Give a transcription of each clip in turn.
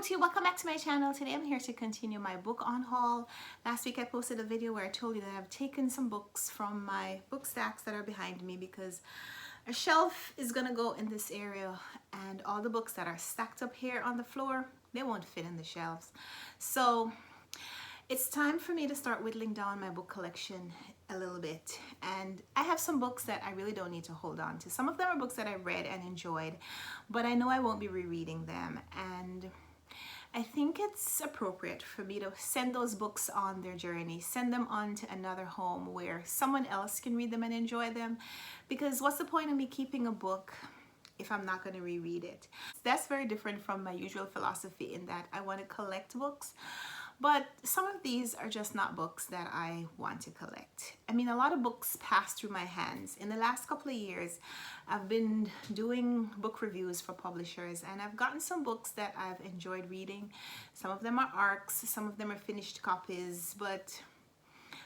YouTube, welcome back to my channel. Today I'm here to continue my book on haul. Last week I posted a video where I told you that I've taken some books from my book stacks that are behind me because a shelf is gonna go in this area and all the books that are stacked up here on the floor, they won't fit in the shelves. So it's time for me to start whittling down my book collection a little bit, and I have some books that I really don't need to hold on to. Some of them are books that I read and enjoyed, but I know I won't be rereading them, and I think it's appropriate for me to send those books on their journey, send them on to another home where someone else can read them and enjoy them, because what's the point of me keeping a book if I'm not going to reread it? That's very different from my usual philosophy in that I want to collect books. But some of these are just not books that I want to collect. I mean, a lot of books pass through my hands. In the last couple of years, I've been doing book reviews for publishers, and I've gotten some books that I've enjoyed reading. Some of them are ARCs, some of them are finished copies, but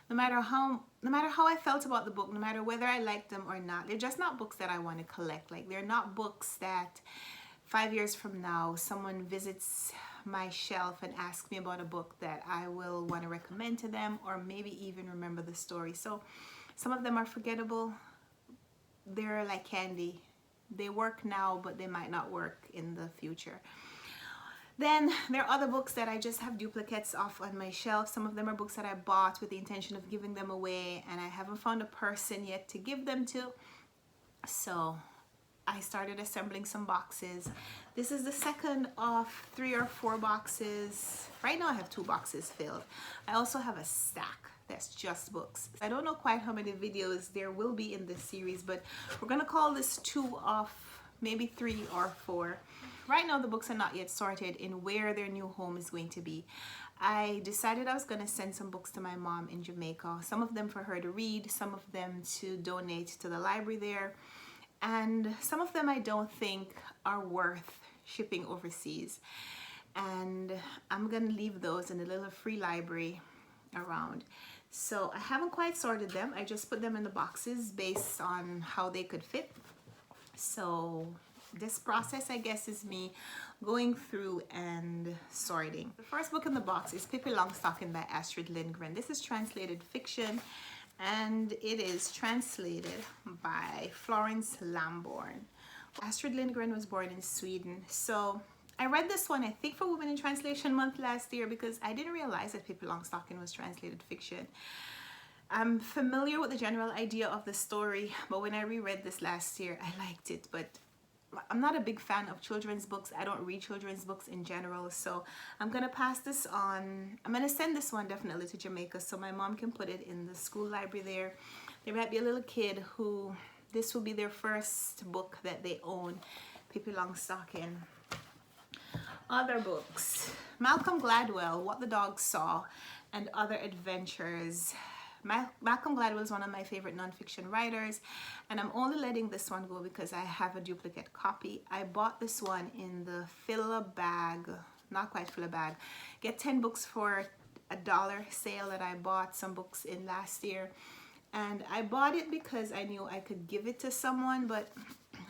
no matter how I felt about the book, no matter whether I liked them or not, they're just not books that I want to collect. Like, they're not books that 5 years from now someone visits my shelf and asks me about a book that I will want to recommend to them, or maybe even remember the story. So some of them are forgettable. They're like candy. They work now, but they might not work in the future. Then there are other books that I just have duplicates off on my shelf. Some of them are books that I bought with the intention of giving them away, and I haven't found a person yet to give them to. So I started assembling some boxes. This is the second of 3 or 4 boxes. Right now I have 2 boxes filled. I also have a stack that's just books. I don't know quite how many videos there will be in this series, but we're gonna call this 2 of maybe 3 or 4. Right now the books are not yet sorted in where their new home is going to be. I decided I was gonna send some books to my mom in Jamaica. Some of them for her to read, some of them to donate to the library there. And some of them I don't think are worth shipping overseas. And I'm gonna leave those in a little free library around. So I haven't quite sorted them. I just put them in the boxes based on how they could fit. So this process, I guess, is me going through and sorting. The first book in the box is Pippi Longstocking by Astrid Lindgren. This is translated fiction, and it is translated by Florence Lambourne. Astrid Lindgren was born in Sweden. So I read this one, I think, for Women in Translation Month last year, because I didn't realize that Pippi Longstocking was translated fiction. I'm familiar with the general idea of the story, but when I reread this last year, I liked it. But I'm not a big fan of children's books. I don't read children's books in general, so I'm gonna pass this on. I'm gonna send this one definitely to Jamaica so my mom can put it in the school library there. There might be a little kid who this will be their first book that they own, Pippi Longstocking. Other books: Malcolm Gladwell, What the Dog Saw, and Other Adventures. Malcolm Gladwell is one of my favorite nonfiction writers, and I'm only letting this one go because I have a duplicate copy. I bought this one in the fill-a-bag, not quite fill-a-bag, get 10 books for $1 sale that I bought some books in last year. And I bought it because I knew I could give it to someone, but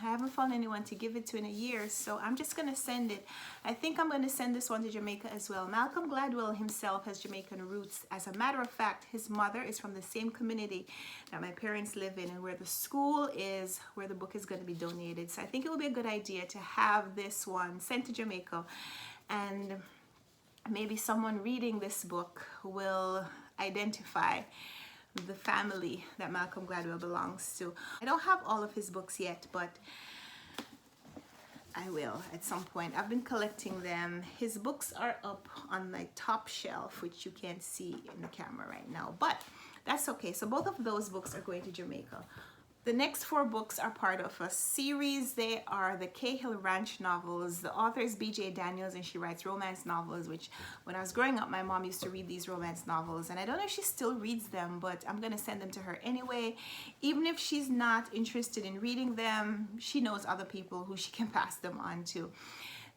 I haven't found anyone to give it to in a year, so I'm just gonna send it. I think I'm gonna send this one to Jamaica as well. Malcolm Gladwell himself has Jamaican roots. As a matter of fact, his mother is from the same community that my parents live in, and where the school is, where the book is gonna be donated. So I think it would be a good idea to have this one sent to Jamaica, and maybe someone reading this book will identify the family that Malcolm Gladwell belongs to. I don't have all of his books yet, but I will at some point. I've been collecting them. His books are up on my top shelf, which you can't see in the camera right now, but that's okay. So both of those books are going to Jamaica. The next 4 books are part of a series. They are the Cahill Ranch novels. The author is B.J. Daniels, and she writes romance novels, which when I was growing up, my mom used to read these romance novels, and I don't know if she still reads them, but I'm gonna send them to her anyway. Even if she's not interested in reading them, she knows other people who she can pass them on to.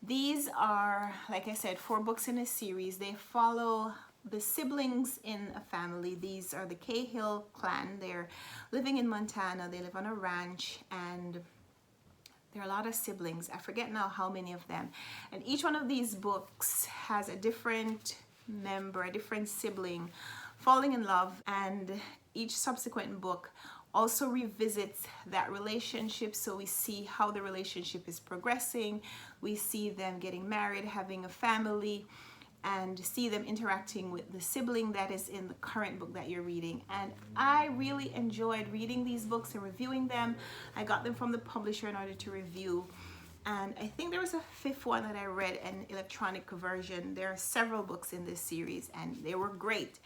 These are, like I said, 4 books in a series. They follow the siblings in a family. These are the Cahill clan. They're living in Montana. They live on a ranch, and There are a lot of siblings. I forget now how many of them. And each one of these books has a different member, a different sibling falling in love. And each subsequent book also revisits that relationship. So we see how the relationship is progressing. We see them getting married, having a family, and see them interacting with the sibling that is in the current book that you're reading. And I really enjoyed reading these books and reviewing them. I got them from the publisher in order to review. And I think there was a fifth one that I read, an electronic version. There are several books in this series and they were great.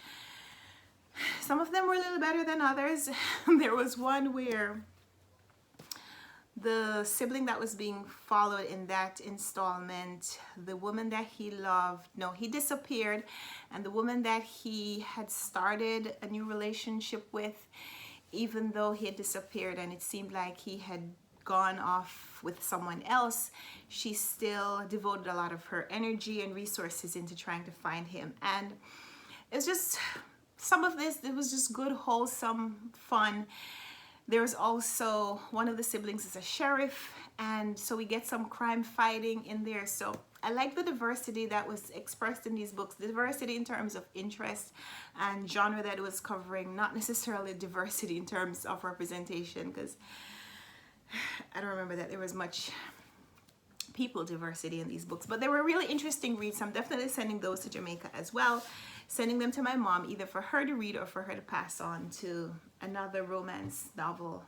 Some of them were a little better than others. There was one where the sibling that was being followed in that installment, the woman that he loved, no, he disappeared, and the woman that he had started a new relationship with, even though he had disappeared and it seemed like he had gone off with someone else, she still devoted a lot of her energy and resources into trying to find him. And it's just some of this, it was just good, wholesome fun. There's also one of the siblings is a sheriff, and so we get some crime fighting in there. So I like the diversity that was expressed in these books, diversity in terms of interest and genre that it was covering, not necessarily diversity in terms of representation, because I don't remember that there was much people diversity in these books, but they were really interesting reads. I'm definitely sending those to Jamaica as well, sending them to my mom either for her to read or for her to pass on to another romance novel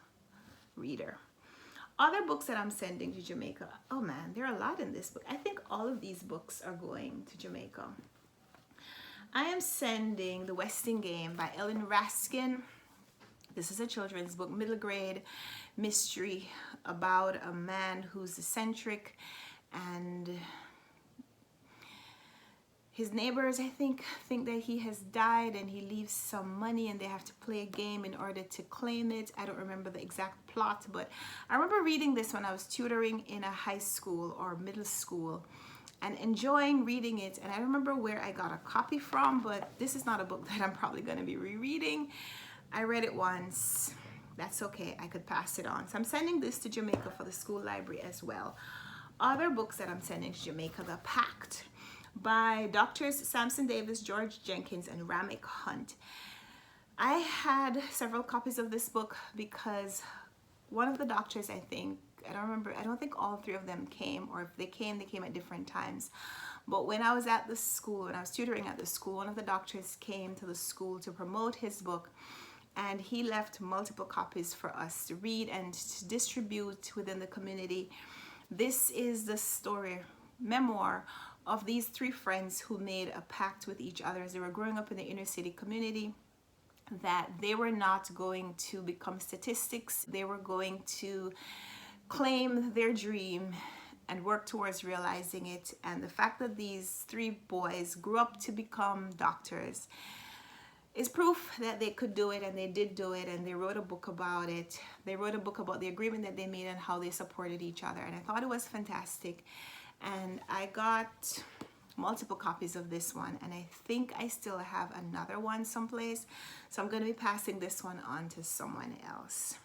reader. Other books that I'm sending to Jamaica, oh man, there are a lot in this book. I think all of these books are going to Jamaica. I am sending The Westin Game by Ellen Raskin. This is a children's book, middle grade mystery about a man who's eccentric, and his neighbors, I think that he has died, and he leaves some money and they have to play a game in order to claim it. I don't remember the exact plot, but I remember reading this when I was tutoring in a high school or middle school and enjoying reading it. And I remember where I got a copy from, but this is not a book that I'm probably going to be rereading. I read it once. That's okay. I could pass it on. So I'm sending this to Jamaica for the school library as well. Other books that I'm sending to Jamaica, The Pact by Doctors Samson Davis, George Jenkins, and Ramek Hunt. I had several copies of this book because one of the doctors, I think, I don't remember, I don't think all three of them came, or if they came at different times. But when I was at the school, when I was tutoring at the school, one of the doctors came to the school to promote his book, and he left multiple copies for us to read and to distribute within the community. This is the story, memoir of these three friends who made a pact with each other as they were growing up in the inner city community, that they were not going to become statistics. They were going to claim their dream and work towards realizing it. And the fact that these three boys grew up to become doctors is proof that they could do it, and they did do it, and they wrote a book about it. They wrote a book about the agreement that they made and how they supported each other, and I thought it was fantastic. And I got multiple copies of this one, and I think I still have another one someplace, so I'm going to be passing this one on to someone else.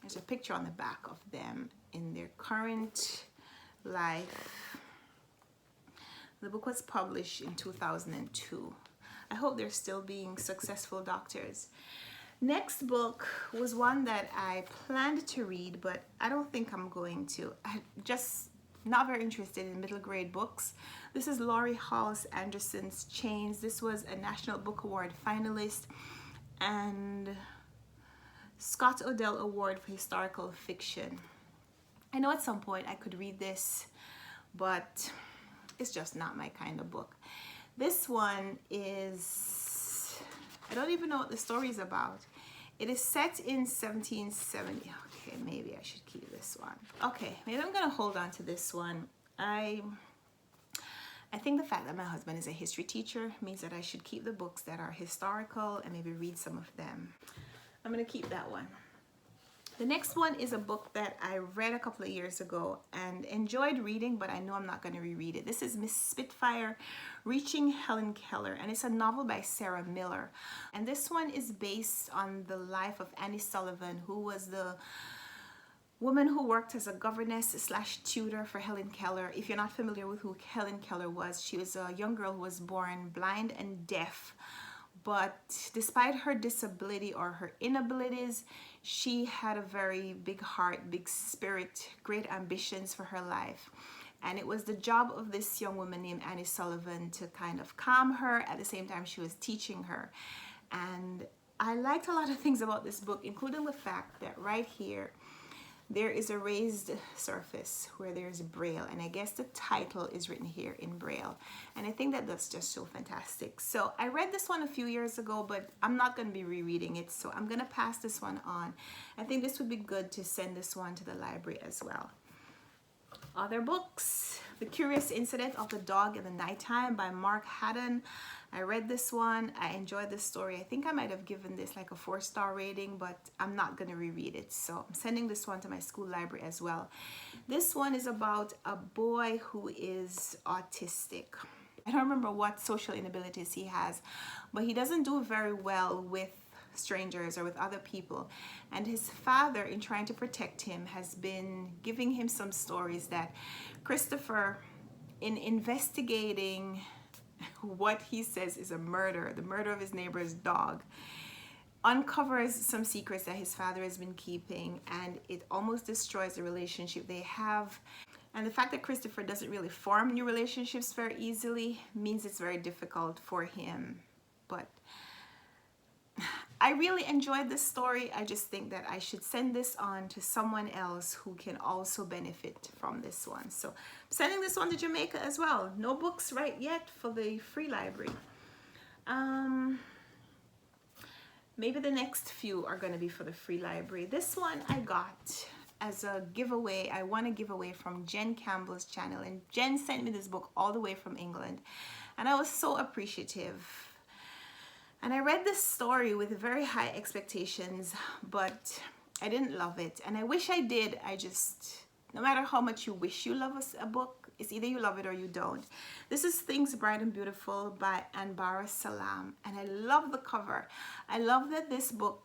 There's a picture on the back of them in their current life. The book was published in 2002. I hope they're still being successful doctors. Next book was one that I planned to read, but I don't think I'm going to. I'm just not very interested in middle grade books. This is Laurie Halse Anderson's Chains. This was a National Book Award finalist and Scott Odell Award for Historical Fiction. I know at some point I could read this, but it's just not my kind of book. This one is, I don't even know what the story is about. It is set in 1770. Okay, maybe I should keep this one. Okay, maybe I'm gonna hold on to this one. I think the fact that my husband is a history teacher means that I should keep the books that are historical and maybe read some of them. I'm gonna keep that one. The next one is a book that I read a couple of years ago and enjoyed reading, but I know I'm not going to reread it. This is Miss Spitfire, Reaching Helen Keller, and it's a novel by Sarah Miller. And this one is based on the life of Annie Sullivan, who was the woman who worked as a governess slash tutor for Helen Keller. If you're not familiar with who Helen Keller was, she was a young girl who was born blind and deaf. But despite her disability or her inabilities, she had a very big heart, big spirit, great ambitions for her life. And it was the job of this young woman named Annie Sullivan to kind of calm her. At the same time, she was teaching her. And I liked a lot of things about this book, including the fact that right here, there is a raised surface where there's Braille, and I guess the title is written here in Braille, and I think that that's just so fantastic. So I read this one a few years ago, but I'm not going to be rereading it, so I'm going to pass this one on. I think this would be good to send this one to the library as well. Other books: The Curious Incident of the Dog in the Nighttime by Mark Haddon. I read this one. I enjoyed this story. I think I might have given this like a 4-star rating, but I'm not going to reread it. So I'm sending this one to my school library as well. This one is about a boy who is autistic. I don't remember what social inabilities he has, but he doesn't do very well with strangers or with other people, and his father, in trying to protect him, has been giving him some stories that Christopher, in investigating what he says is a murder, the murder of his neighbor's dog, uncovers some secrets that his father has been keeping, and it almost destroys the relationship they have. And the fact that Christopher doesn't really form new relationships very easily means it's very difficult for him. But I really enjoyed this story. I just think that I should send this on to someone else who can also benefit from this one. So I'm sending this one to Jamaica as well. No books right yet for the free library. Maybe the next few are going to be for the free library. This one I got as a giveaway. I won a giveaway from Jen Campbell's channel, and Jen sent me this book all the way from England, and I was so appreciative. And I read this story with very high expectations, but I didn't love it. And I wish I did. No matter how much you wish you love a book, it's either you love it or you don't. This is Things Bright and Beautiful by Anbara Salam. And I love the cover. I love that this book,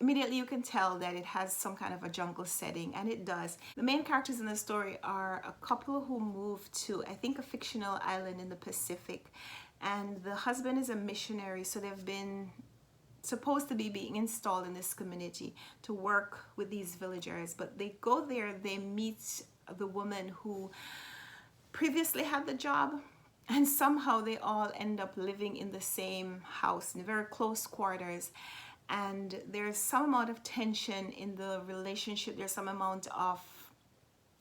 immediately you can tell that it has some kind of a jungle setting, and it does. The main characters in the story are a couple who moved to, I think, a fictional island in the Pacific. And the husband is a missionary, so they've been supposed to be being installed in this community to work with these villagers. But they go there, they meet the woman who previously had the job, and somehow they all end up living in the same house in very close quarters. And there's some amount of tension in the relationship. There's some amount of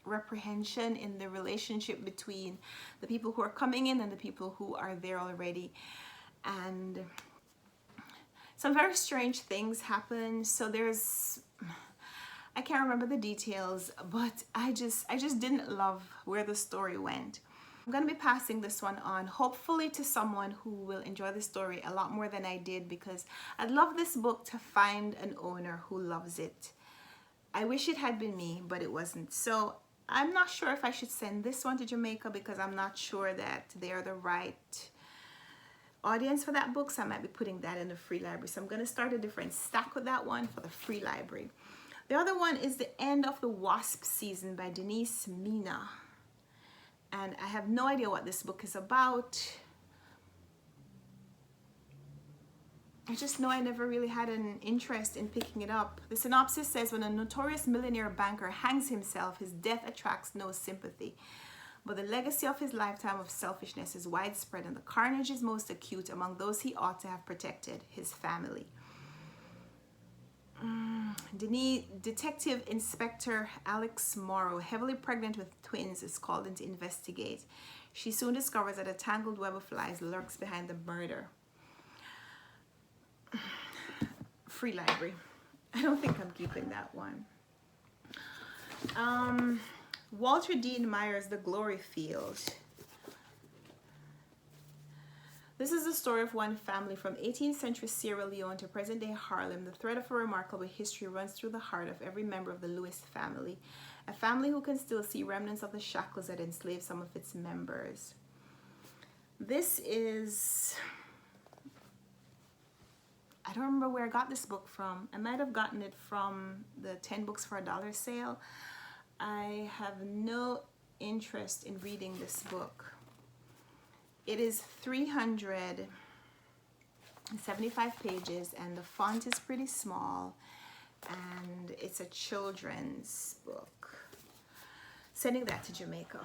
reprehension in the relationship between the people who are coming in and the people who are there already, and some very strange things happen. So I can't remember the details, but I just didn't love where the story went. I'm going to be passing this one on, hopefully to someone who will enjoy the story a lot more than I did, because I'd love this book to find an owner who loves it. I wish it had been me, but it wasn't. So I'm not sure if I should send this one to Jamaica, because I'm not sure that they're the right audience for that book. So I might be putting that in the free library. So I'm going to start a different stack with that one for the free library. The other one is The End of the Wasp Season by Denise Mina. And I have no idea what this book is about. I just know I never really had an interest in picking it up. The synopsis says, when a notorious millionaire banker hangs himself, his death attracts no sympathy. But the legacy of his lifetime of selfishness is widespread, and the carnage is most acute among those he ought to have protected, his family. Detective Inspector Alex Morrow, heavily pregnant with twins, is called in to investigate. She soon discovers that a tangled web of lies lurks behind the murder. Free library. I don't think I'm keeping that one. Walter Dean Myers, The Glory Field. This is the story of one family from 18th century Sierra Leone to present-day Harlem. The thread of a remarkable history runs through the heart of every member of the Lewis family, a family who can still see remnants of the shackles that enslaved some of its members. This is I don't remember where I got this book from. I might have gotten it from the 10 books for $1 sale. I have no interest in reading this book. It is 375 pages and the font is pretty small, and it's a children's book. Sending that to Jamaica.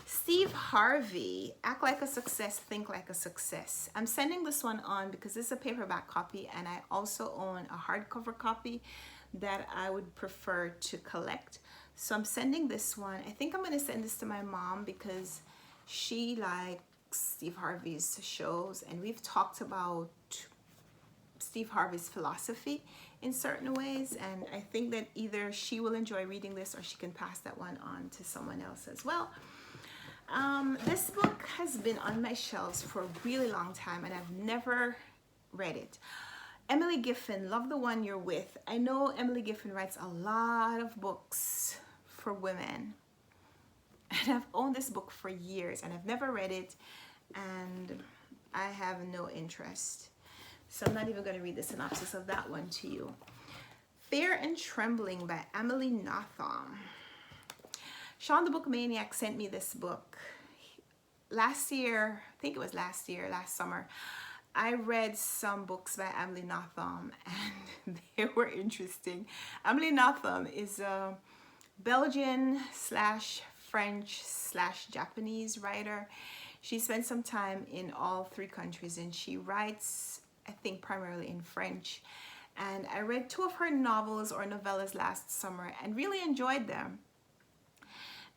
Steve Harvey, Act Like a Success, Think Like a Success. I'm sending this one on because this is a paperback copy and I also own a hardcover copy that I would prefer to collect. So I'm sending this one. I think I'm going to send this to my mom because she likes Steve Harvey's shows, and we've talked about Steve Harvey's philosophy in certain ways, and I think that either she will enjoy reading this or she can pass that one on to someone else as well. This book has been on my shelves for a really long time and I've never read it. Emily Giffen, Love the One You're With. I know Emily Giffen writes a lot of books for women, and I've owned this book for years and I've never read it, and I have no interest. So I'm not even going to read the synopsis of that one to you. Fear and Trembling by Emily Natha. Sean the Book Maniac sent me this book last year. I think it was last summer. I read some books by Emily Natha and they were interesting. Emily Natha is a Belgian / French / Japanese writer. She spent some time in all 3 countries and she writes, I think, primarily in French. And I read 2 of her novels or novellas last summer and really enjoyed them.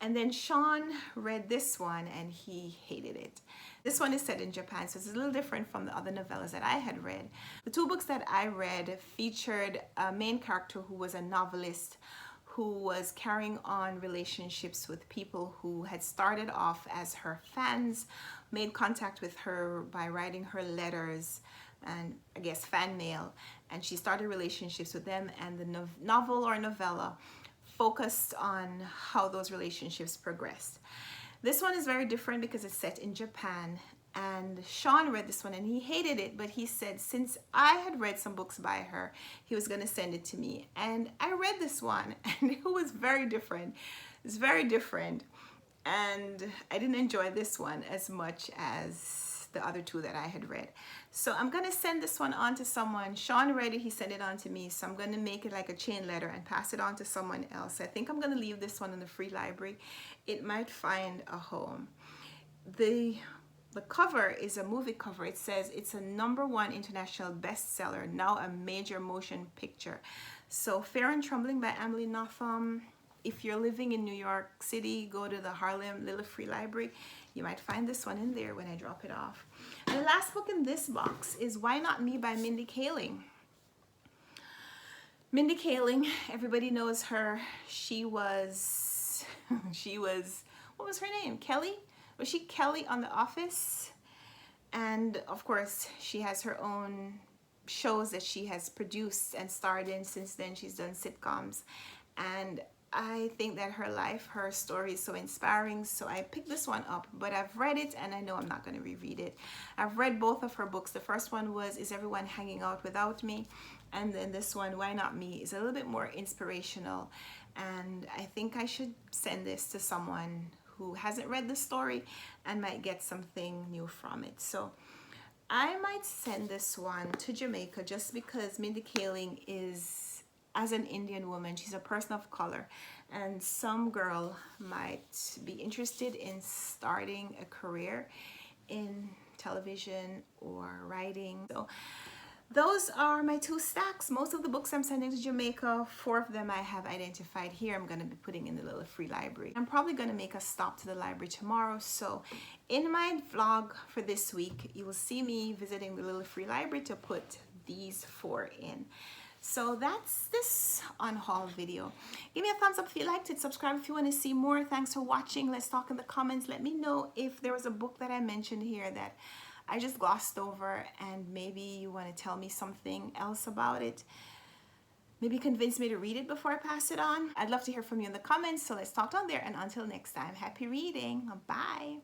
And then Sean read this one and he hated it. This one is set in Japan, so it's a little different from the other novellas that I had read. The 2 books that I read featured a main character who was a novelist who was carrying on relationships with people who had started off as her fans, made contact with her by writing her letters and I guess fan mail, and she started relationships with them, and the novel or novella focused on how those relationships progressed. This one is very different because it's set in Japan, and Sean read this one and he hated it, but he said since I had read some books by her, he was going to send it to me. And I read this one and it was very different. It's very different, and I didn't enjoy this one as much as the other 2 that I had read. So I'm going to send this one on to someone. Sean read it, he sent it on to me, so I'm going to make it like a chain letter and pass it on to someone else. I think I'm going to leave this one in the free library. It might find a home. The cover is a movie cover. It says it's a #1 international bestseller, now a major motion picture. So Fear and Trembling by Emily Natha. If you're living in New York City, go to the Harlem Little Free Library. You might find this one in there when I drop it off. And the last book in this box is Why Not Me by Mindy Kaling. Mindy Kaling, everybody knows her. She was, what was her name? Kelly? Was she Kelly on The Office? And of course, she has her own shows that she has produced and starred in. Since then, she's done sitcoms. And I think that her life, her story is so inspiring, so I picked this one up, but I've read it and I know I'm not going to reread it. I've read both of her books. The first one was Is Everyone Hanging Out Without Me? And then this one, Why Not Me, is a little bit more inspirational, and I think I should send this to someone who hasn't read the story and might get something new from it. So I might send this one to Jamaica just because Mindy Kaling is, as an Indian woman, she's a person of color, and some girl might be interested in starting a career in television or writing. So those are my 2 stacks. Most of the books I'm sending to Jamaica, 4 of them I have identified here. I'm going to be putting in the little free library. I'm probably going to make a stop to the library tomorrow. So in my vlog for this week, you will see me visiting the little free library to put these 4 in. So that's this Unhaul video. Give me a thumbs up if you liked it. Subscribe if you want to see more. Thanks for watching. Let's talk in the comments. Let me know if there was a book that I mentioned here that I just glossed over and maybe you want to tell me something else about it. Maybe convince me to read it before I pass it on. I'd love to hear from you in the comments. So let's talk down there, and until next time, happy reading. Bye.